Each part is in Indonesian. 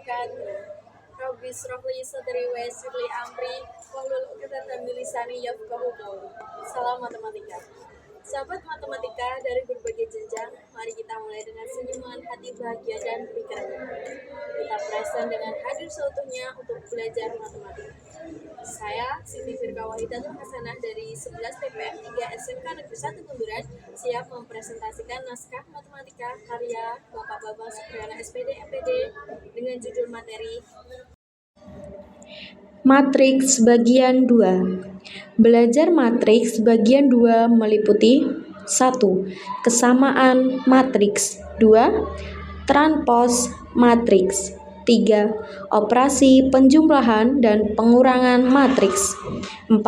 wabarakatuh. Rabbi shrah li sadri wa yassir li amri wahlul 'uqdatam min lisani yafqahu qawli. Salam matematika. Sahabat matematika dari berbagai jenjang, mari kita mulai dengan senyuman hati bahagia dan pikiran kita present dengan hadir seutuhnya untuk belajar matematika. Saya Siti Firka Wahidatul Hasanah dari 11 TPM 3 SMK Negeri 1 Bunduran siap mempresentasikan naskah matematika karya Bapak Bambang Supriyono SPD MPD dengan judul materi Matriks bagian 2. Belajar matriks bagian 2 meliputi 1. Kesamaan matriks. 2. Transpos matriks. 3. Operasi penjumlahan dan pengurangan matriks. 4.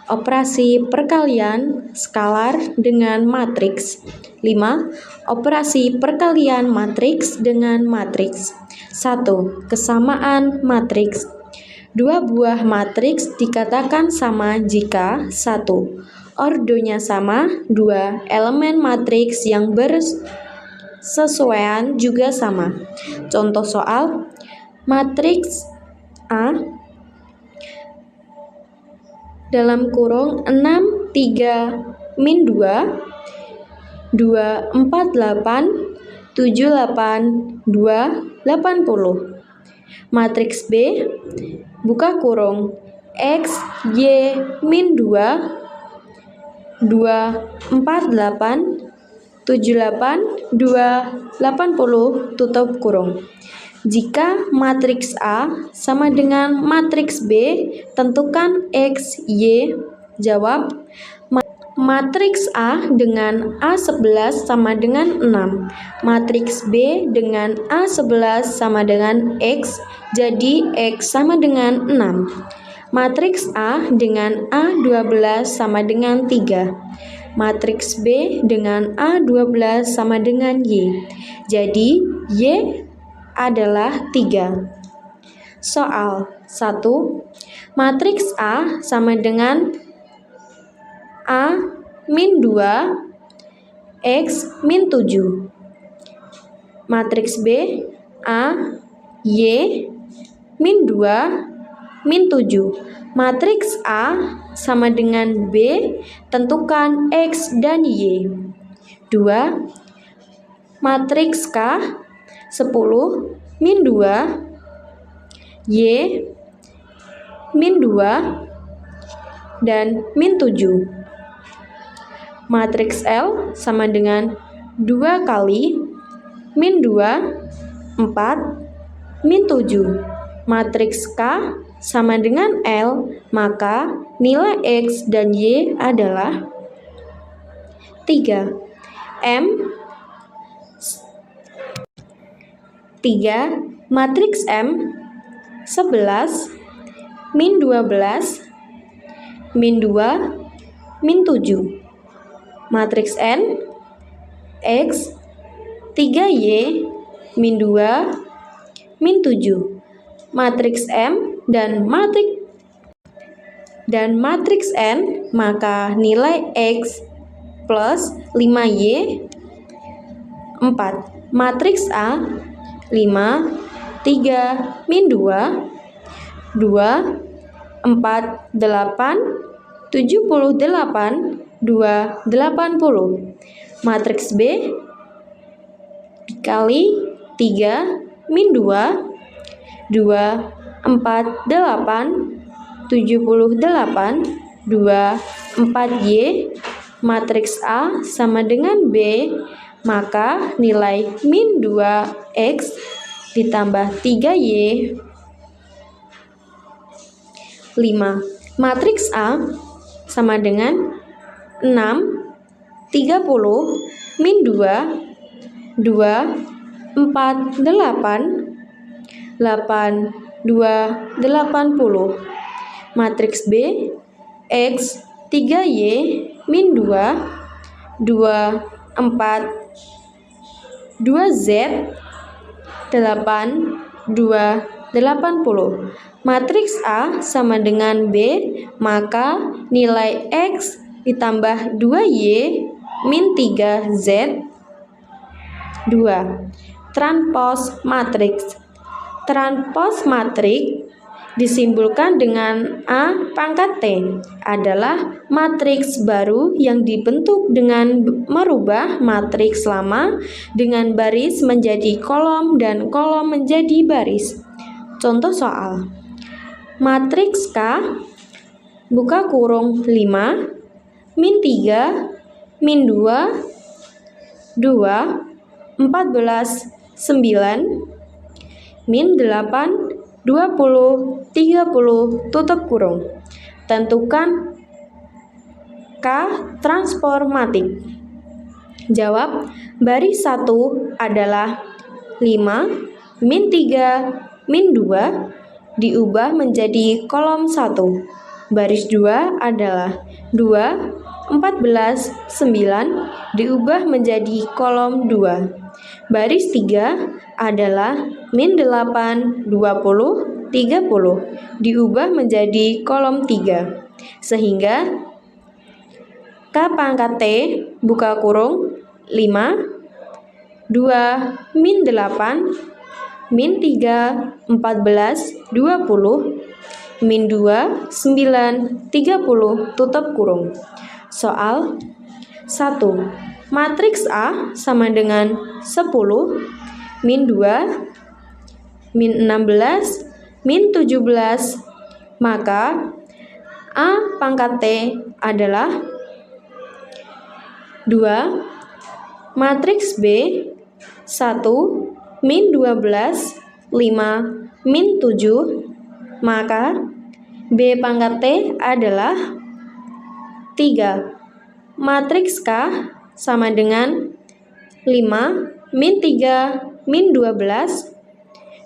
Operasi perkalian skalar dengan matriks. 5. Operasi perkalian matriks dengan matriks. 1. Kesamaan matriks. Dua buah matriks dikatakan sama jika 1. Ordonya sama. 2. Elemen matriks yang bersesuaian juga sama. Contoh soal: matriks A dalam kurung 6, 3, min 2, 2, 4, 8, 7, 8, 2, 80. Matriks B buka kurung X, Y, min 2, 2, 4, 8, 7, 8, 2, 80, tutup kurung. Jika matriks A sama dengan matriks B, tentukan X, Y. Jawab: matriks A dengan A11 sama dengan 6. Matriks B dengan A11 sama dengan X, jadi X sama dengan 6. Matriks A dengan A12 sama dengan 3. Matriks B dengan A12 sama dengan Y, jadi Y adalah 3. Soal 1. Matriks A sama dengan A min 2, X min 7. Matriks B A, Y min 2, min 7. Matriks A sama dengan B, tentukan X dan Y. 2. Matriks K 10, min 2, Y min 2, dan min 7. Matriks L sama dengan 2 kali min 2, 4, min 7. Matriks K sama dengan L, maka nilai X dan Y adalah 3. Matriks M 11, min 12, min 2, min 7. Matriks N X 3Y min 2, min 7. Matriks M dan matriks N, maka nilai X plus 5Y 4. Matriks A 5, 3, min 2, 2, 4, 8, 78, 2, 80. Matriks B dikali 3, min 2, 2, 4, 8, 78, 2, 4Y. Matriks A sama dengan B, maka nilai min 2X ditambah 3Y 5. Matriks A sama dengan 6, 30, min 2, 2, 4, 8, 8, 2, 80. Matriks B X 3Y min 2, 2, 4, 2Z 8, 2, 80. Matriks A sama dengan B, maka nilai X ditambah 2Y min 3Z 2. Transpos matriks. Transpose matriks disimbolkan dengan A pangkat T adalah matriks baru yang dibentuk dengan merubah matriks lama dengan baris menjadi kolom dan kolom menjadi baris. Contoh soal. Matriks K buka kurung 5 min 3 min 2 2 14 9 min 8 20, 30, tutup kurung. Tentukan K transformatik. Jawab, baris 1 adalah 5, min 3, min 2, diubah menjadi kolom 1. Baris 2 adalah 2, 14, 9, diubah menjadi kolom 2. Baris 3 adalah min 8, 20, 30, diubah menjadi kolom 3. Sehingga K pangkat T buka kurung 5, 2, min 8, min 3, 14, 20, min 2, 9, 30, tutup kurung. Soal 1. Matriks A sama dengan 10, min 2, min 16, min 17, maka A pangkat T adalah 2. Matriks B 1, min 12, 5, min 7, maka B pangkat T adalah 3. Matriks K sama dengan 5, min 3, min 12,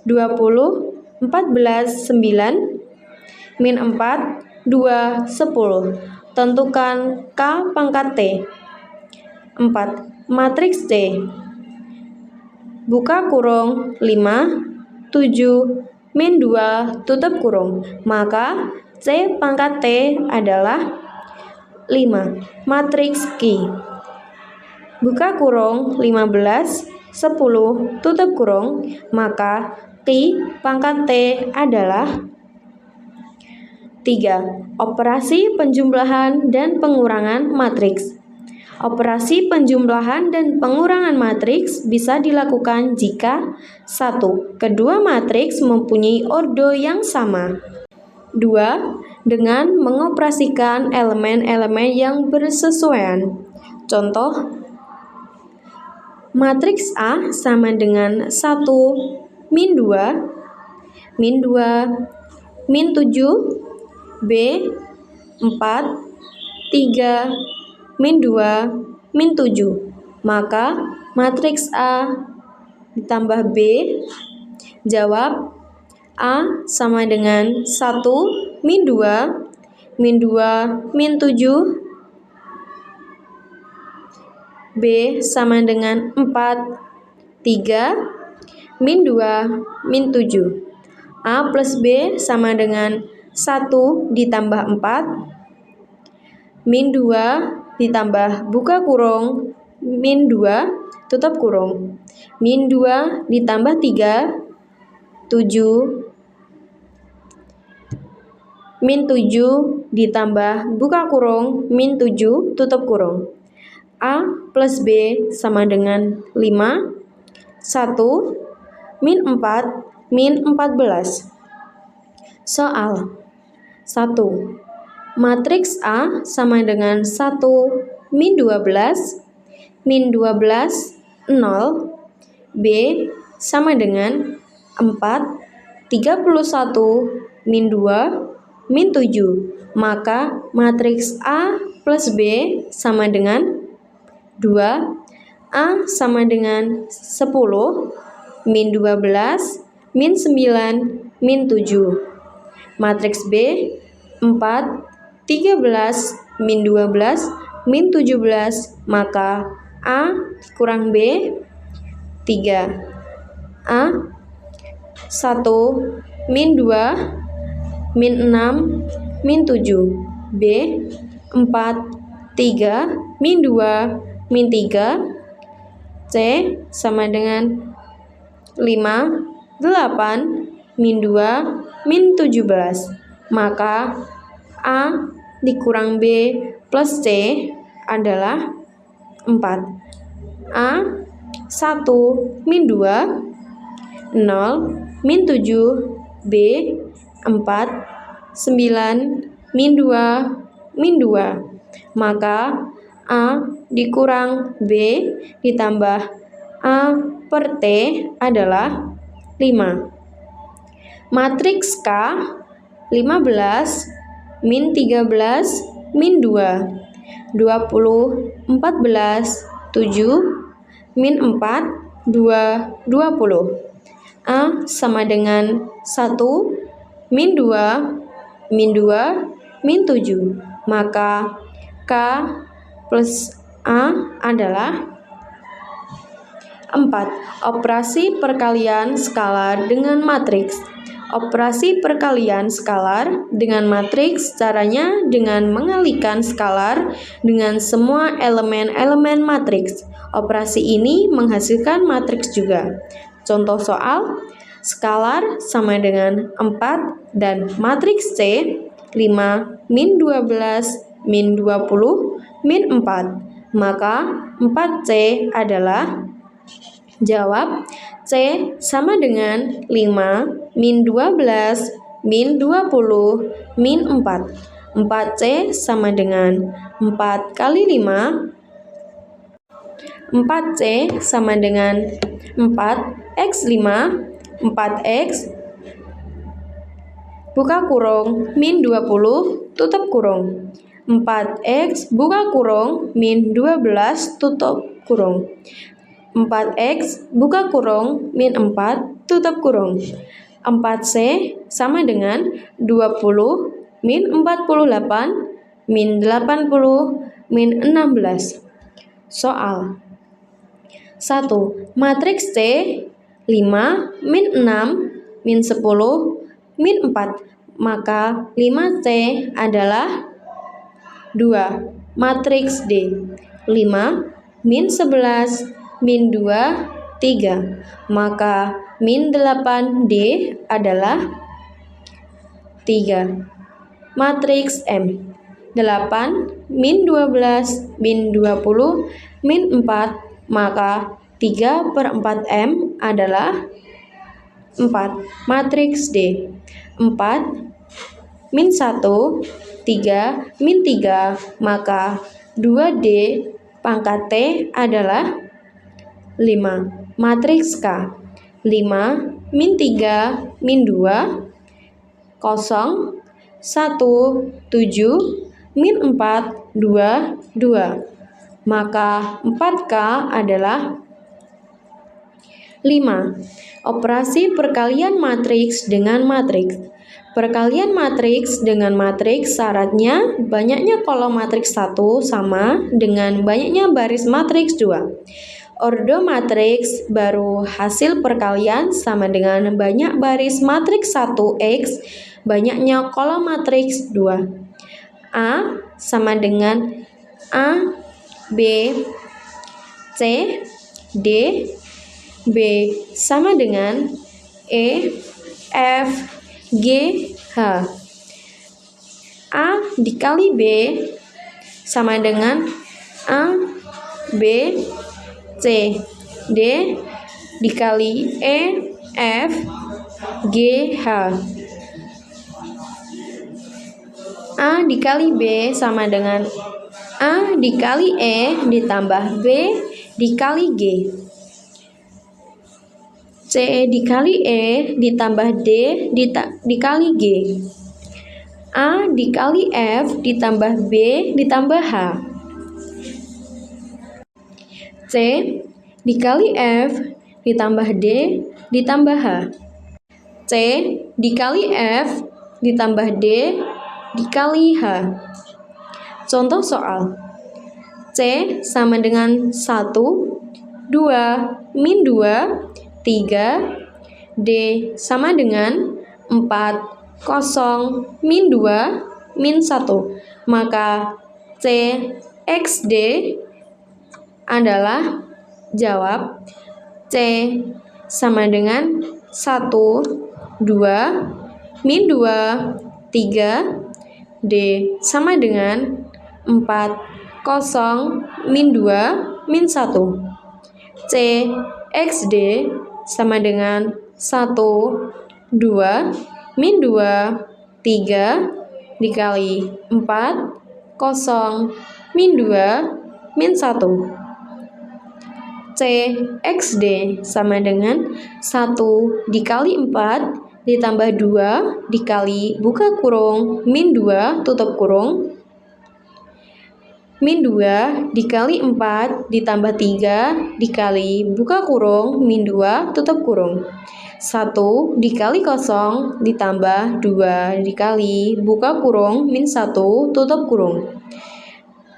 20, 14, 9, min 4, 2, 10. Tentukan K pangkat T. 4. Matriks T. Buka kurung 5, 7, min 2, tutup kurung. Maka C pangkat T adalah 5. Matriks Q. Buka kurung 15, 10, tutup kurung, maka Q pangkat T adalah 3. Operasi penjumlahan dan pengurangan matriks. Operasi penjumlahan dan pengurangan matriks bisa dilakukan jika 1. Kedua matriks mempunyai ordo yang sama. 2. Dengan mengoperasikan elemen-elemen yang bersesuaian. Contoh, matriks A sama dengan 1, min 2, min 2, min 7, B, 4, 3, min 2, min 7. Maka matriks A ditambah B, jawab A sama dengan 1, min 2, min 2, min 7, B sama dengan 4, 3, min 2, min 7. A plus B sama dengan 1 ditambah 4, min 2 ditambah buka kurung, min 2, tutup kurung. Min 2 ditambah 3, 7, min 7 ditambah buka kurung, min 7, tutup kurung. A plus B sama dengan 5, 1, min 4, min 14. Soal 1. Matriks A sama dengan 1, min 12, min 12, 0, B sama dengan 4, 31, min 2, min 7. Maka matriks A plus B sama dengan 2, A sama dengan 10, min 12, min 9, min 7. Matriks B 4, 13, min 12, min 17, maka A kurang B 3. A 1, min 2, min 6, min 7. B 4, 3, min 2, min 3, C sama dengan 5, 8, min 2 min 17. Maka A dikurang B plus C adalah 4. A 1 min 2 0 min 7 B 4 9 min 2 min 2. Maka A dikurang B ditambah A per T adalah 5. Matriks K 15 min 13 min 2 20 14 7 min 4 2 20. A sama dengan 1 min 2 min 2 min 7. Maka K plus A adalah 4. Operasi perkalian skalar dengan matriks. Operasi perkalian skalar dengan matriks caranya dengan mengalihkan skalar dengan semua elemen-elemen matriks. Operasi ini menghasilkan matriks juga. Contoh soal, skalar sama dengan 4 dan matriks C 5 min 12 min 20 min 4. Maka 4C adalah jawab C sama dengan 5 min 12 min 20 min 4. 4C sama dengan 4 kali 5. 4C sama dengan 4x5 4x buka kurung min 20 tutup kurung. 4x buka kurung min 12 tutup kurung. 4x buka kurung min 4 tutup kurung. 4c sama dengan 20 min 48 min 80 min 16. Soal 1. Matriks C 5 min 6 min 10 min 4. Maka 5C adalah 2. Matriks D 5 min 11 min 2 3. Maka min 8D adalah 3. Matriks M 8 min 12 min 20 min 4. Maka 3 per 4M adalah 4. Matriks D 4 min 1 3 min 3. Maka 2D pangkat T adalah 5. Matriks K 5 min 3 min 2 0 1 7 min 4 2 2. Maka 4K adalah 5. Operasi perkalian matriks dengan matriks. Perkalian matriks dengan matriks syaratnya banyaknya kolom matriks 1 sama dengan banyaknya baris matriks 2. Ordo matriks baru hasil perkalian sama dengan banyak baris matriks 1x banyaknya kolom matriks 2. A sama dengan A B C D. B sama dengan E F G H. A dikali B sama dengan A B C D dikali E F G H. A dikali B sama dengan A dikali E ditambah B dikali G. C dikali E ditambah D dikali G. A dikali F ditambah B ditambah H. C dikali F ditambah D ditambah H. C dikali F ditambah D dikali H. Contoh soal. C sama dengan 1, 2, min 2, 3. D sama dengan 4, 0, min 2, min 1. Maka C X D adalah jawab C sama dengan 1, 2, min 2, 3, D sama dengan 4, kosong, min 2, min 1. C, XD sama dengan 1, 2, min 2, 3, dikali 4, kosong, min 2, min 1. C, XD sama dengan 1 dikali 4 ditambah 2 dikali buka kurung min 2 tutup kurung min 2 dikali 4 ditambah 3 dikali buka kurung min 2 tutup kurung 1 dikali kosong ditambah 2 dikali buka kurung min 1 tutup kurung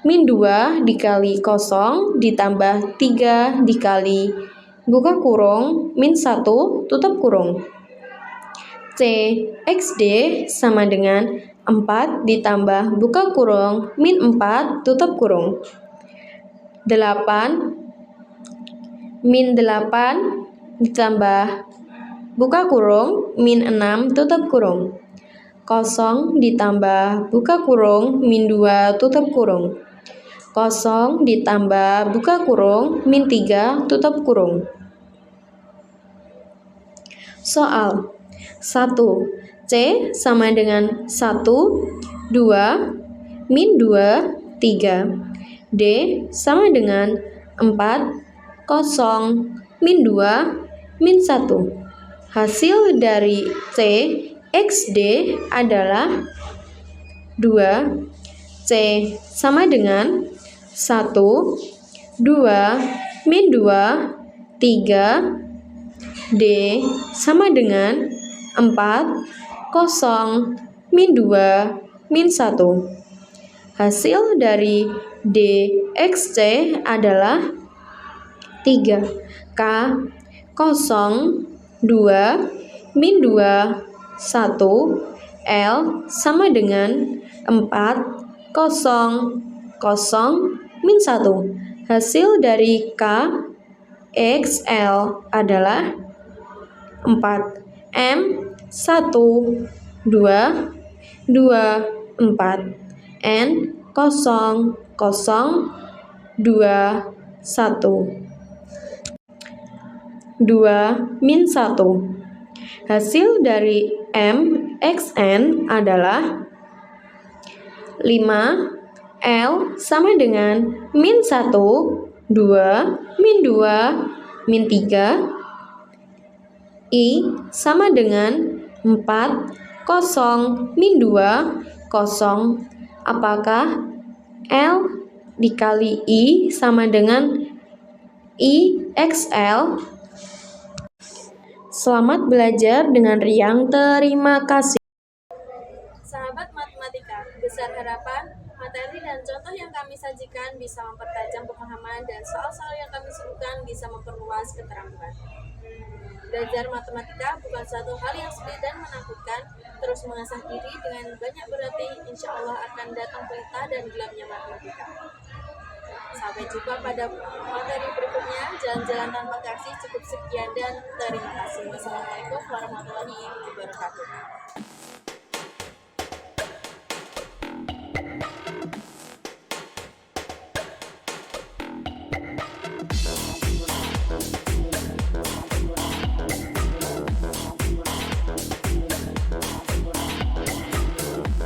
min 2 dikali kosong ditambah 3 dikali buka kurung min 1 tutup kurung. C, XD sama dengan 4 ditambah buka kurung min 4 tutup kurung. 8 min 8 ditambah buka kurung min 6 tutup kurung. 0 ditambah buka kurung min 2 tutup kurung. 0 ditambah buka kurung min 3 tutup kurung. Soal 1. C sama dengan 1, 2, min 2, 3. D sama dengan 4, 0, min 2, min 1. Hasil dari C, XD adalah 2. C sama dengan 1, 2, min 2, 3. D sama dengan 4, 0, min 2, min 1. Hasil dari DXC adalah 3. K, 0, 2, min 2, 1. L sama dengan 4, 0, 0, min 1. Hasil dari K, XL adalah 4. M 1, 2, 2, 4. N 0, 0, 2, 1. 2, min 1. Hasil dari M, XN adalah 5. L sama dengan min 1, 2, min 2, min 3. I sama dengan 4, 0, min 2, 0. Apakah L dikali I sama dengan IXL? Selamat belajar dengan riang. Terima kasih. Sahabat matematika, besar harapan materi dan contoh yang kami sajikan bisa mempertajam pemahaman dan soal-soal yang kami sebutkan bisa memperluas keterampilan. Belajar matematika bukan suatu hal yang sulit dan menakutkan. Terus mengasah diri dengan banyak berlatih, insya Allah akan datang pelita dan gelapnya matematika. Sampai jumpa pada materi berikutnya. Jalan-jalan tanpa kasih cukup sekian dan terima kasih. Wassalamualaikum warahmatullahi wabarakatuh.